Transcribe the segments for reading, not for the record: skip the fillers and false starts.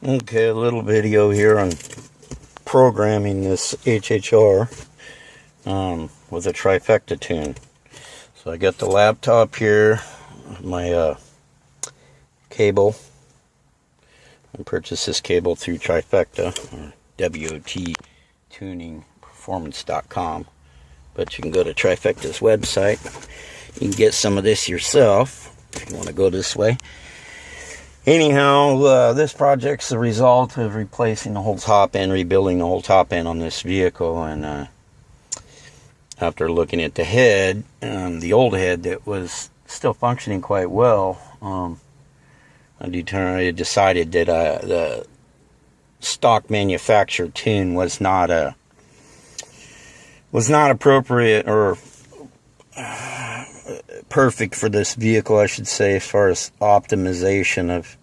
Okay, a little video here on programming this HHR with a Trifecta tune. So I got the laptop here, my cable. I purchased this cable through Trifecta, or WOTtuningperformance.com. But you can go to Trifecta's website. You can get some of this yourself if you want to go this way. Anyhow, this project's the result of replacing the whole top end, rebuilding the whole top end on this vehicle. And after looking at the head, the old head that was still functioning quite well, I decided that the stock manufacturer tune was not appropriate or perfect for this vehicle, I should say, as far as optimization of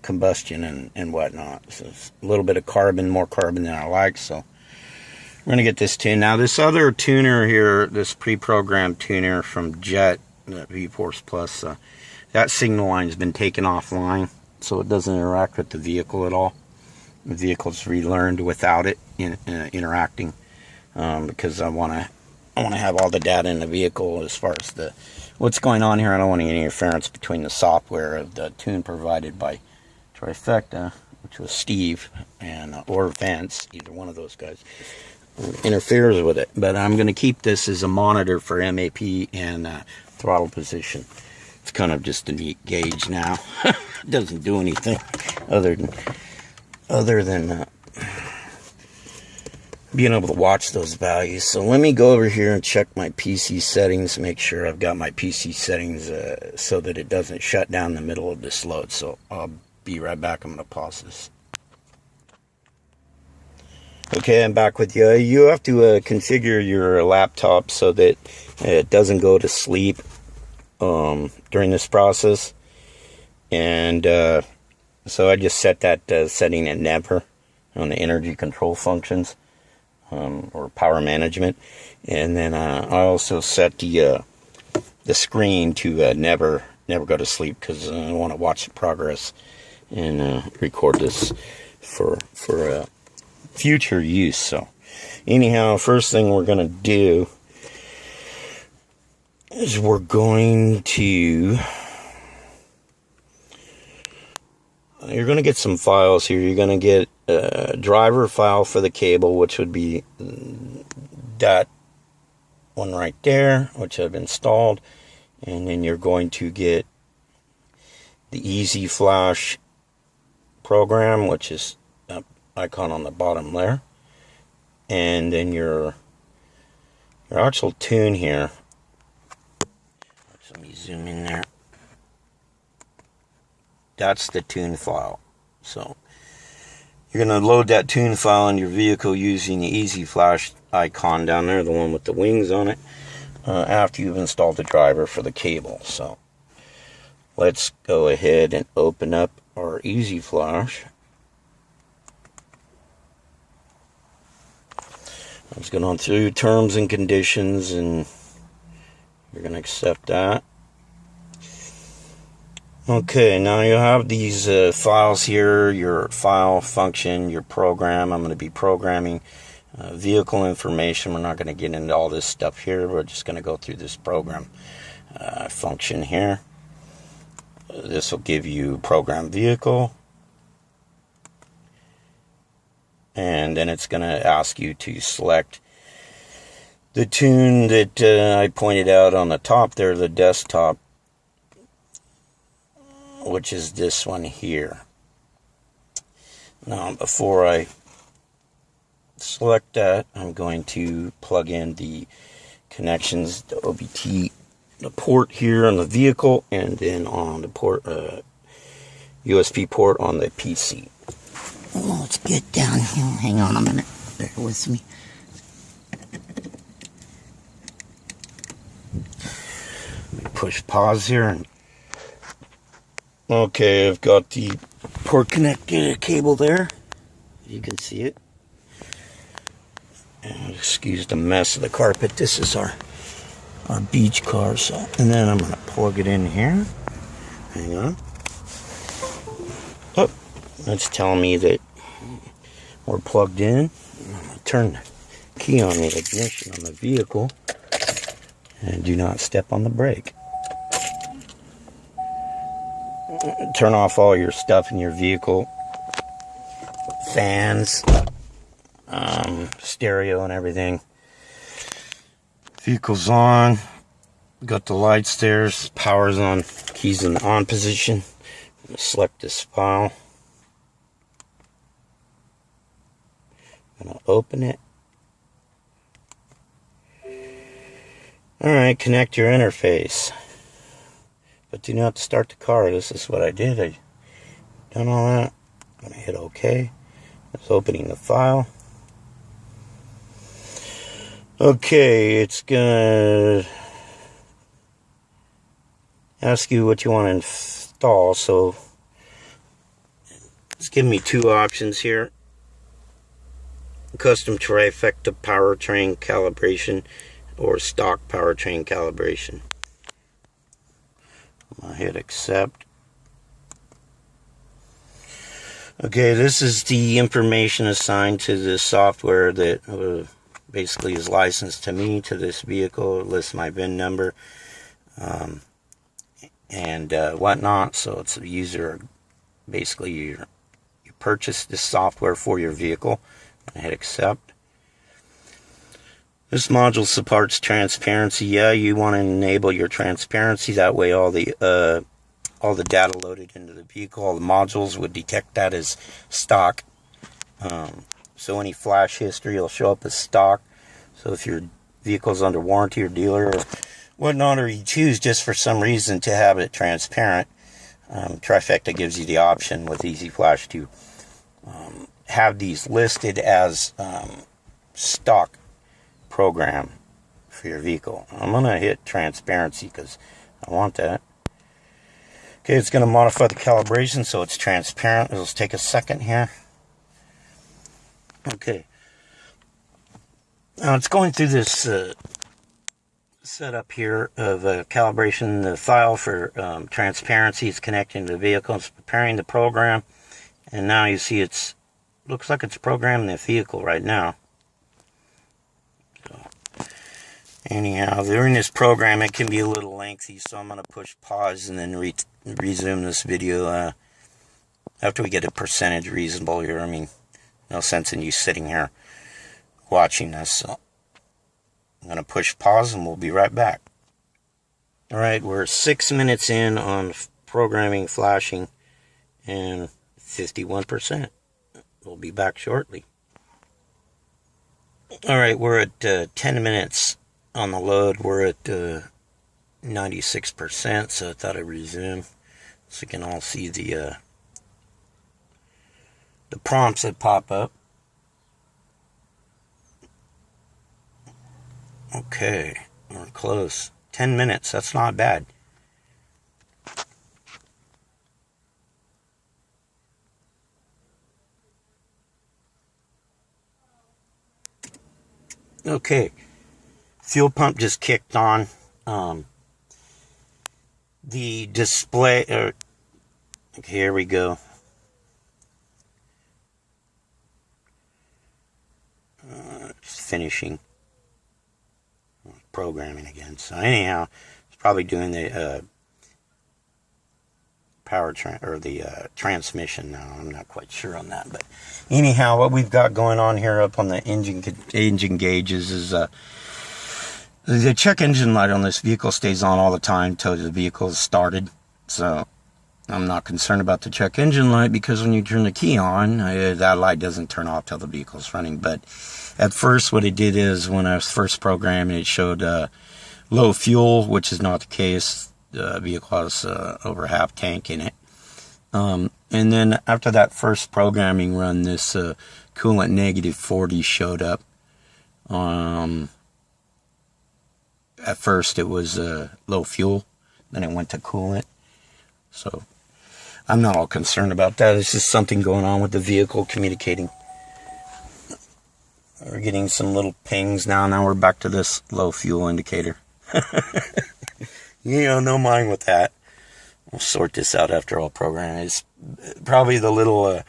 combustion and whatnot. So it's a little bit of carbon, more carbon than I like, so we're going to get this tuned. Now, this other tuner here, this pre-programmed tuner from Jet, V-Force Plus, that signal line has been taken offline, so it doesn't interact with the vehicle at all. The vehicle's relearned without it interacting, because I want to have all the data in the vehicle as far as what's going on here. I don't want any interference between the software of the tune provided by Trifecta, which was Steve, or Vance, either one of those guys, interferes with it. But I'm going to keep this as a monitor for MAP and throttle position. It's kind of just a neat gauge now. It doesn't do anything other than being able to watch those values. So let me go over here and check my PC settings, make sure I've got my PC settings so that it doesn't shut down in the middle of this load. So I'll be right back. I'm going to pause this. Okay, I'm back with you. You have to configure your laptop so that it doesn't go to sleep during this process. And so I just set that setting at never on the energy control functions. Or power management, and then I also set the screen to never go to sleep, because I want to watch the progress and record this for future use. So anyhow, first thing we're going to do is you're going to get some files here. You're going to get a driver file for the cable, which would be that one right there, which I've installed. And then you're going to get the Easy Flash program, which is that icon on the bottom there. And then your actual tune here. Let me zoom in there. That's the tune file. So you're going to load that tune file in your vehicle using the Easy Flash icon down there, the one with the wings on it, after you've installed the driver for the cable. So let's go ahead and open up our Easy Flash. Let's go on through terms and conditions, and you're going to accept that. Okay, now you have these files here, your file function, your program. I'm going to be programming vehicle information. We're not going to get into all this stuff here. We're just going to go through this program function here. This will give you program vehicle. And then it's going to ask you to select the tune that I pointed out on the top there, the desktop, which is this one here. Now, before I select that, I'm going to plug in the connections, the OBT, the port here on the vehicle, and then on the port, USB port on the PC. Oh, let's get down here. Hang on a minute. Bear with me. Let me push pause here and okay, I've got the port connector cable there. You can see it. And excuse the mess of the carpet. This is our beach car. So, and then I'm going to plug it in here. Hang on. Oh, That's telling me that we're plugged in. I'm going to turn the key on the ignition on the vehicle. And do not step on the brake. Turn off all your stuff in your vehicle. Fans, stereo and everything. Vehicle's on. Got the lights there. Power's on. Keys in the on position. I'm going to select this file. I'm going to open it. Alright, connect your interface. But do not start the car. This is what I did. I done all that. I'm going to hit OK. It's opening the file. Okay, it's going to ask you what you want to install. So it's giving me two options here. Custom Trifecta powertrain calibration or stock powertrain calibration. I'm going to hit accept. Okay, this is the information assigned to the software that basically is licensed to me, to this vehicle. It lists my VIN number and whatnot. So it's a user, basically you purchase this software for your vehicle. I hit accept. This module supports transparency. Yeah, you want to enable your transparency. That way all the data loaded into the vehicle, all the modules would detect that as stock. So any flash history will show up as stock. So if your vehicle's under warranty or dealer or whatnot, or you choose just for some reason to have it transparent, Trifecta gives you the option with Easy Flash to have these listed as stock program for your vehicle. I'm going to hit transparency because I want that. Okay, it's going to modify the calibration so it's transparent. It'll take a second here. Okay. Now it's going through this setup here of calibration. The file for transparency is connecting to the vehicle. It's preparing the program. And now you see it's looks like it's programming the vehicle right now. So, anyhow, during this program it can be a little lengthy, so I'm going to push pause and then resume this video after we get a percentage reasonable here. I mean, no sense in you sitting here watching this, so I'm going to push pause and we'll be right back. Alright, we're 6 minutes in on programming flashing and 51%. We'll be back shortly. Alright, we're at 10 minutes on the load. We're at 96%, so I thought I'd resume so you can all see the prompts that pop up. Okay, we're close. 10 minutes, that's not bad. Okay, fuel pump just kicked on. The display, okay, here we go. It's finishing programming again. So anyhow, it's probably doing the powertrain or the transmission now. I'm not quite sure on that, but anyhow, what we've got going on here up on the engine gauges is the check engine light on this vehicle stays on all the time until the vehicle is started. So I'm not concerned about the check engine light because when you turn the key on, that light doesn't turn off till the vehicle's running. But at first, what it did is when I was first programming, it showed low fuel, which is not the case. The vehicle has over half tank in it. And then after that first programming run, this coolant negative 40 showed up. At first it was low fuel, then it went to coolant. So I'm not all concerned about that. It's just something going on with the vehicle communicating. We're getting some little pings now. Now we're back to this low fuel indicator. You know, no mind with that. We'll sort this out after all programming. It's probably the little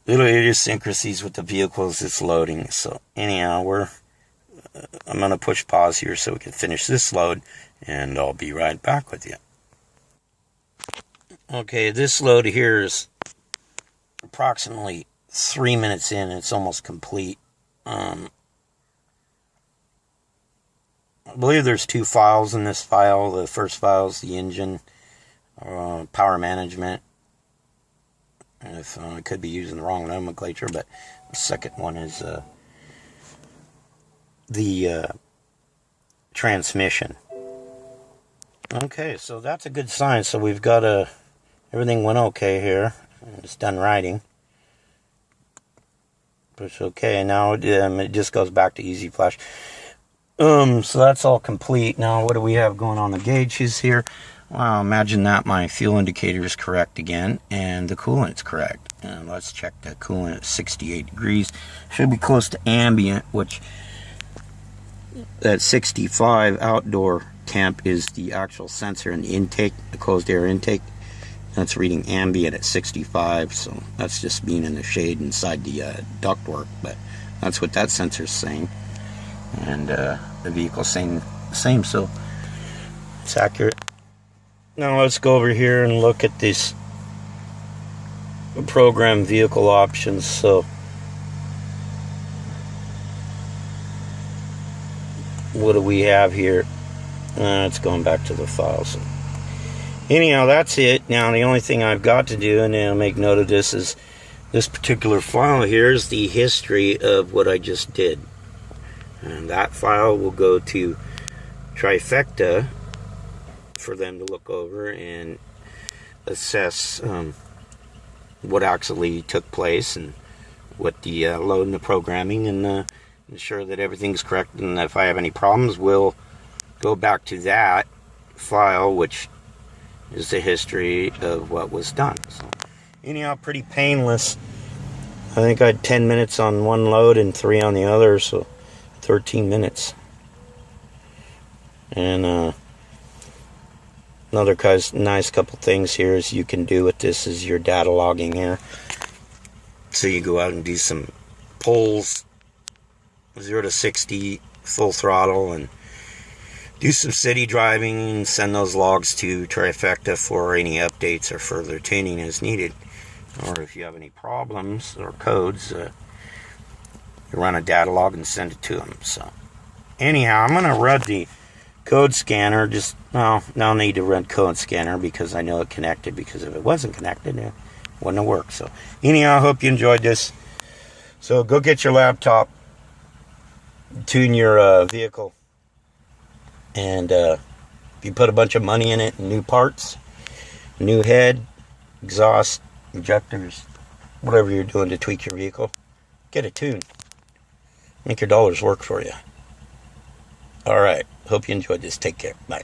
idiosyncrasies with the vehicles it's loading. So anyhow, I'm going to push pause here so we can finish this load, and I'll be right back with you. Okay, this load here is approximately 3 minutes in. It's almost complete. I believe there's 2 files in this file. The first file is the engine, power management. If I could be using the wrong nomenclature, but the second one is the transmission. Okay, so that's a good sign. So we've got everything went okay here. It's done writing. It's okay. Now it just goes back to easy flash. So that's all complete. Now what do we have going on the gauges here? Well, imagine that my fuel indicator is correct again, and the coolant's correct. And let's check the coolant at 68 degrees. Should be close to ambient, which at 65 outdoor temp is the actual sensor and the intake, the closed air intake. That's reading ambient at 65, so that's just being in the shade inside the ductwork, but that's what that sensor's saying. And the vehicle's saying the same, so it's accurate. Now let's go over here and look at these program vehicle options. So what do we have here? It's going back to the files. Anyhow, that's it. Now the only thing I've got to do, and I'll make note of this, is this particular file here is the history of what I just did. And that file will go to Trifecta for them to look over and assess what actually took place and what the load and the programming, and ensure that everything's correct. And if I have any problems, we'll go back to that file, which is the history of what was done. So anyhow, pretty painless. I think I had 10 minutes on one load and 3 on the other, so 13 minutes. And another nice couple things here is you can do with this is your data logging here. So you go out and do some pulls, 0 to 60, full throttle, and do some city driving and send those logs to Trifecta for any updates or further tuning as needed. Or if you have any problems or codes, you run a data log and send it to them. So anyhow, I'm going to run the code scanner. No need to run code scanner because I know it connected, because if it wasn't connected, it wouldn't have worked. So anyhow, I hope you enjoyed this. So go get your laptop, tune your vehicle, and if you put a bunch of money in it, new parts, new head, exhaust, injectors, whatever you're doing to tweak your vehicle, get it tuned. Make your dollars work for you. Alright, hope you enjoyed this. Take care. Bye.